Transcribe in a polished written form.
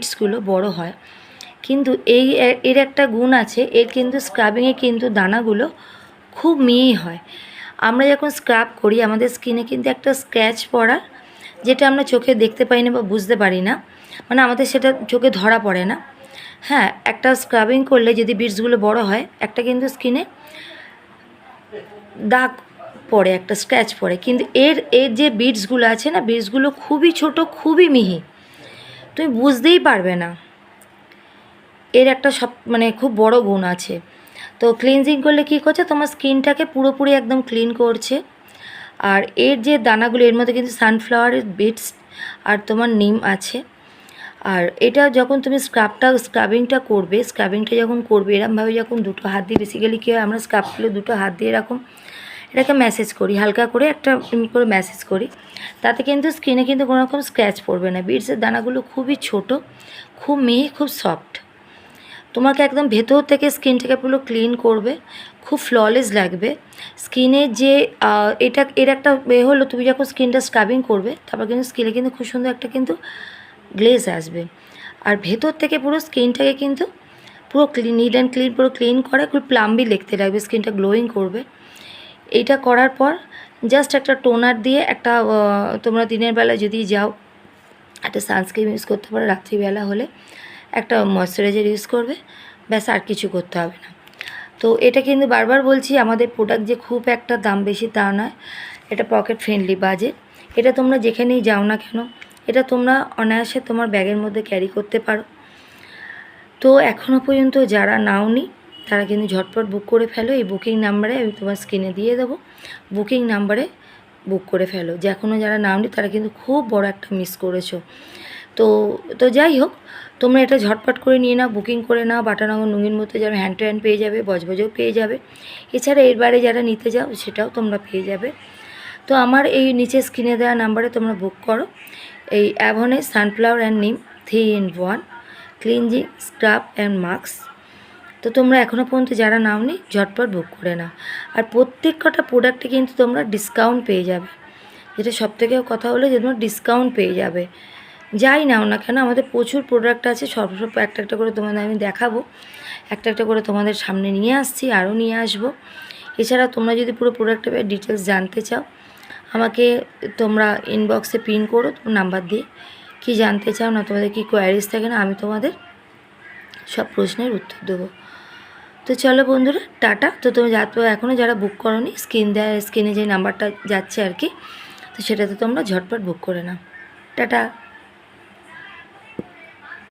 বিটসগুলো বড় হয়। কিন্তু এর একটা গুণ আছে, এর কিন্তু স্ক্রাবিংয়ে কিন্তু দানাগুলো খুব মিহি হয়। আমরা যখন স্ক্রাব করি আমাদের স্কিনে কিন্তু একটা স্ক্র্যাচ পড়ার, যেটা আমরা চোখে দেখতে পাই না বা বুঝতে পারি না, মানে আমাদের সেটা চোখে ধরা পড়ে না। হ্যাঁ, একটা স্ক্রাবিং করলে যদি বিটসগুলো বড় হয়, একটা কিন্তু স্কিনে দাগ পড়ে, একটা স্ক্র্যাচ পড়ে। কিন্তু এর এর যে বিটসগুলো আছে না, বিটসগুলো খুবই ছোট, খুবই মিহি, তুমি বুঝতেই পারবে না। এর একটা মানে খুব বড় গুণ আছে। তো ক্লিনজিং করলে কী করছে, তোমার স্কিনটাকে পুরোপুরি একদম ক্লিন করছে। আর এর যে দানাগুলো, এর মধ্যে কিন্তু সানফ্লাওয়ারের বিটস আর তোমার নিম আছে। আর এটা যখন তুমি স্ক্রাবিংটা যখন করবে এরকমভাবে, যখন দুটো হাত দিয়ে, বেসিক্যালি কী হয়, আমরা স্ক্রাব করলে দুটো হাত দিয়ে এরকম এটাকে ম্যাসেজ করি, হালকা করে একটা করে ম্যাসেজ করি, তাতে কিন্তু স্কিনে কিন্তু কোনো রকম স্ক্র্যাচ পড়বে না। বিটসের দানাগুলো খুবই ছোট, খুব মিহি, খুব সফট। তোমাকে একদম ভেতর থেকে স্কিনটাকে পুরো ক্লিন করবে, খুব ফ্ললেস লাগবে স্কিনের যে এর একটা হলো, তুমি যখন স্কিনটা স্ক্রাবিং করবে তারপর কিন্তু স্কিনে কিন্তু খুব সুন্দর একটা কিন্তু গ্লেজ আসবে। আর ভেতর থেকে পুরো স্কিনটাকে কিন্তু পুরো নিট অ্যান্ড ক্লিন, পুরো ক্লিন করে, খুব প্লাম্বি দেখতে লাগবে, স্কিনটা গ্লোয়িং করবে। এইটা করার পর জাস্ট একটা টোনার দিয়ে, একটা তোমরা দিনের বেলা যদি যাও একটা সানস্ক্রিন ইউজ করতে পারো, রাত্রিবেলা হলে একটা ময়শ্চারাইজার ইউজ করবে, ব্যাস, আর কিছু করতে হবে না। তো এটা কিন্তু বারবার বলছি, আমাদের প্রোডাক্ট যে খুব একটা দাম বেশি তা নয়, এটা পকেট ফ্রেন্ডলি বাজেট। এটা তোমরা যেখানেই যাও না কেন, এটা তোমরা অনায়াসে তোমার ব্যাগের মধ্যে ক্যারি করতে পারো। তো এখনও পর্যন্ত যারা নাওনি তারা কিন্তু ঝটপট বুক করে ফেলো। এই বুকিং নাম্বারে আমি তোমার স্ক্রিনে দিয়ে দেবো, বুকিং নাম্বারে বুক করে ফেলো। যে এখনও যারা নাওনি তারা কিন্তু খুব বড় একটা মিস করেছো। তো তো যাই হোক, তোমরা এটা ঝটপট করে নিয়ে নাও, বুকিং করে নাও। বাটানগর নুঙ্গির মধ্যে যারা হ্যান্ড টু হ্যান্ড পেয়ে যাবে, বজবজও পেয়ে যাবে। এছাড়া এর বাইরে যারা নিতে যাও সেটাও তোমরা পেয়ে যাবে। তো আমার এই নিচে স্ক্রিনে দেওয়া নাম্বারে তোমরা বুক করো। এই অ্যাভনের সানফ্লাওয়ার অ্যান্ড নিম 3-in-1 cleansing scrub and mask. তো তোমরা এখনও পর্যন্ত যারা নাওনি ঝটপট বুক করে নাও। আর প্রত্যেক কটা প্রোডাক্টে কিন্তু তোমরা ডিসকাউন্ট পেয়ে যাবে, যেটা সবথেকে কথা হলো যে তোমরা ডিসকাউন্ট পেয়ে যাবে। যাই নাও না কেন, আমাদের প্রচুর প্রোডাক্ট আছে, সব একটা একটা করে তোমাদের আমি দেখাবো, একটা একটা করে তোমাদের সামনে নিয়ে আসছি, আরও নিয়ে আসবো। এছাড়া তোমরা যদি পুরো প্রোডাক্টের ডিটেলস জানতে চাও, আমাকে তোমরা ইনবক্সে পিন করো তোমার নাম্বার দিয়ে, কি জানতে চাও না, তোমাদের কি কোয়ারিজ থাকে না, আমি তোমাদের সব প্রশ্নের উত্তর দেবো। তো চলো বন্ধুরা, টাটা। তো তুমি এখনও যারা বুক করোনি, স্ক্রিনে যে নাম্বারটা যাচ্ছে আর কি, তো সেটাতে তোমরা ঝটপট বুক করে নাও। টাটা।